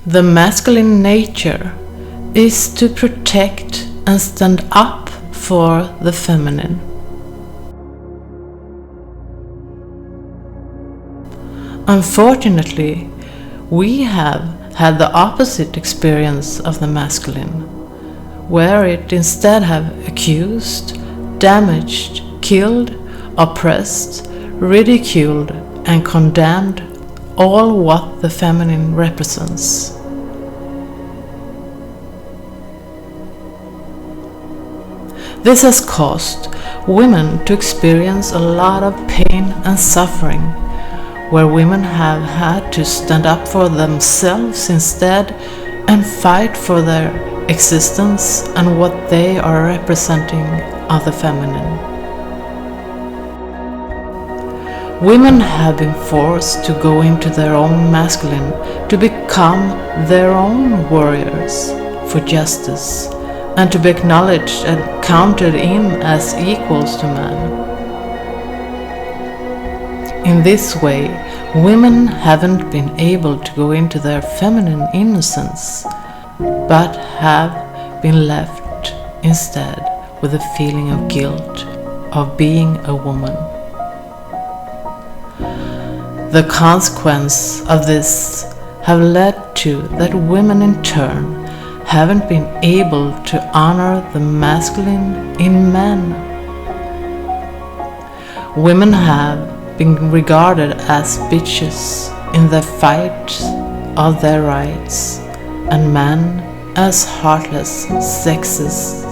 The masculine nature is to protect and stand up for the feminine. Unfortunately, we have had the opposite experience of the masculine, where it instead have accused, damaged, killed, oppressed, ridiculed and condemned all what the feminine represents. This has caused women to experience a lot of pain and suffering, where women have had to stand up for themselves instead and fight for their existence and what they are representing of the feminine. Women have been forced to go into their own masculine to become their own warriors for justice and to be acknowledged and counted in as equals to men. In this way, women haven't been able to go into their feminine innocence, but have been left instead with a feeling of guilt of being a woman. The consequence of this have led to that women in turn haven't been able to honor the masculine in men. Women have been regarded as bitches in the fight of their rights, and men as heartless, sexist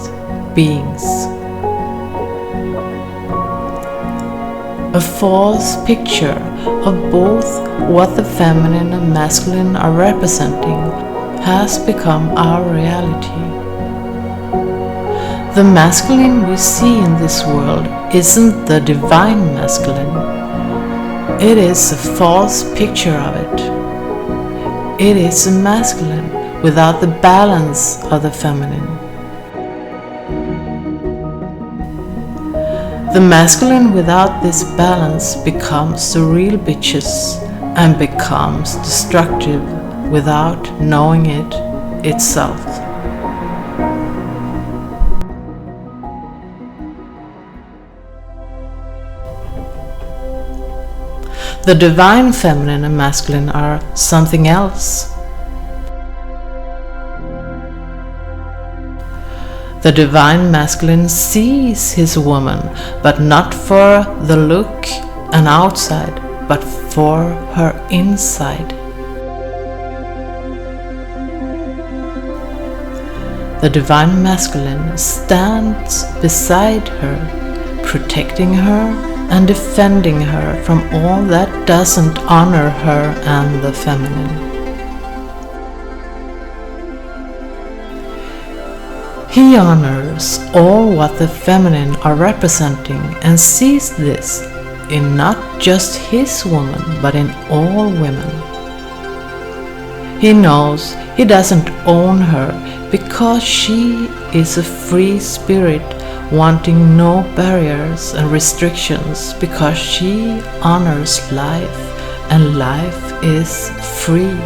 beings. A false picture of both what the feminine and masculine are representing has become our reality. The masculine we see in this world isn't the divine masculine. It is a false picture of it. It is a masculine without the balance of the feminine. The masculine without this balance becomes the real bitches and becomes destructive without knowing it itself. The divine feminine and masculine are something else. The divine masculine sees his woman, but not for the look and outside, but for her inside. The divine masculine stands beside her, protecting her and defending her from all that doesn't honor her and the feminine. He honors all what the feminine are representing and sees this in not just his woman, but in all women. He knows he doesn't own her because she is a free spirit wanting no barriers and restrictions, because she honors life and life is free.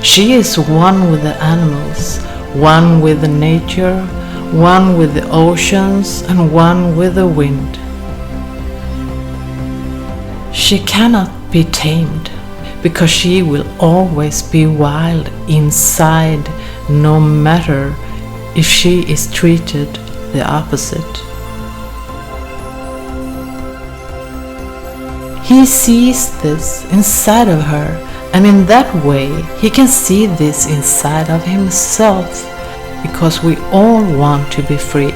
She is one with the animals, one with the nature, one with the oceans, and one with the wind. She cannot be tamed, because she will always be wild inside, no matter if she is treated the opposite. He sees this inside of her, and in that way he can see this inside of himself, because we all want to be free.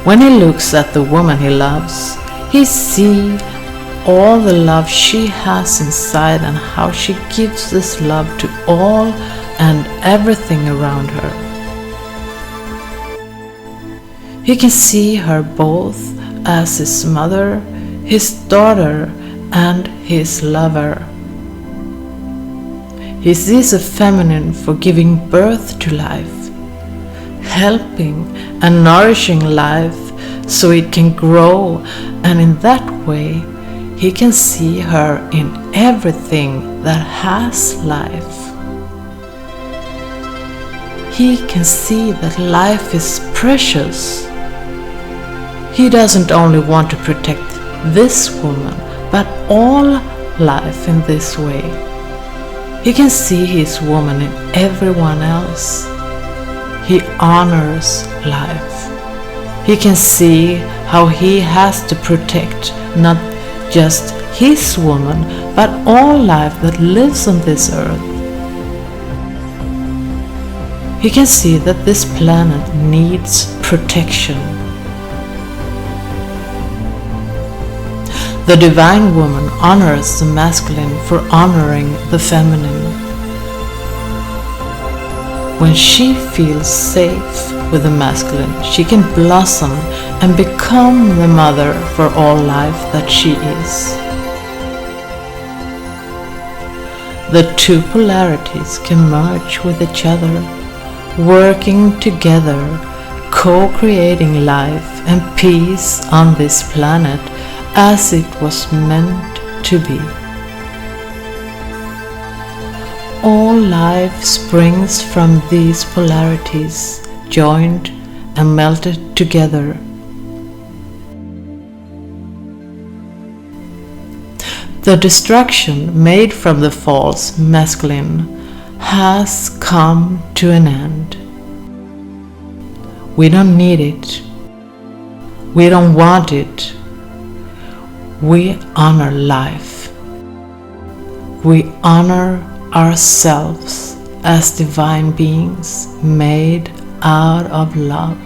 When he looks at the woman he loves, he sees all the love she has inside and how she gives this love to all and everything around her. He can see her both as his mother, his daughter, and his lover. He sees a feminine for giving birth to life, helping and nourishing life so it can grow, and in that way he can see her in everything that has life. He can see that life is precious. He doesn't only want to protect this woman, but all life in this way. He can see his woman in everyone else. He honors life. He can see how he has to protect not just his woman, but all life that lives on this earth. He can see that this planet needs protection. The divine woman honors the masculine for honoring the feminine. When she feels safe with the masculine, she can blossom and become the mother for all life that she is. The two polarities can merge with each other, working together, co-creating life and peace on this planet as it was meant to be. All life springs from these polarities, joined and melted together. The destruction made from the false masculine has come to an end. We don't need it. We don't want it. We honor life. We honor ourselves as divine beings made out of love.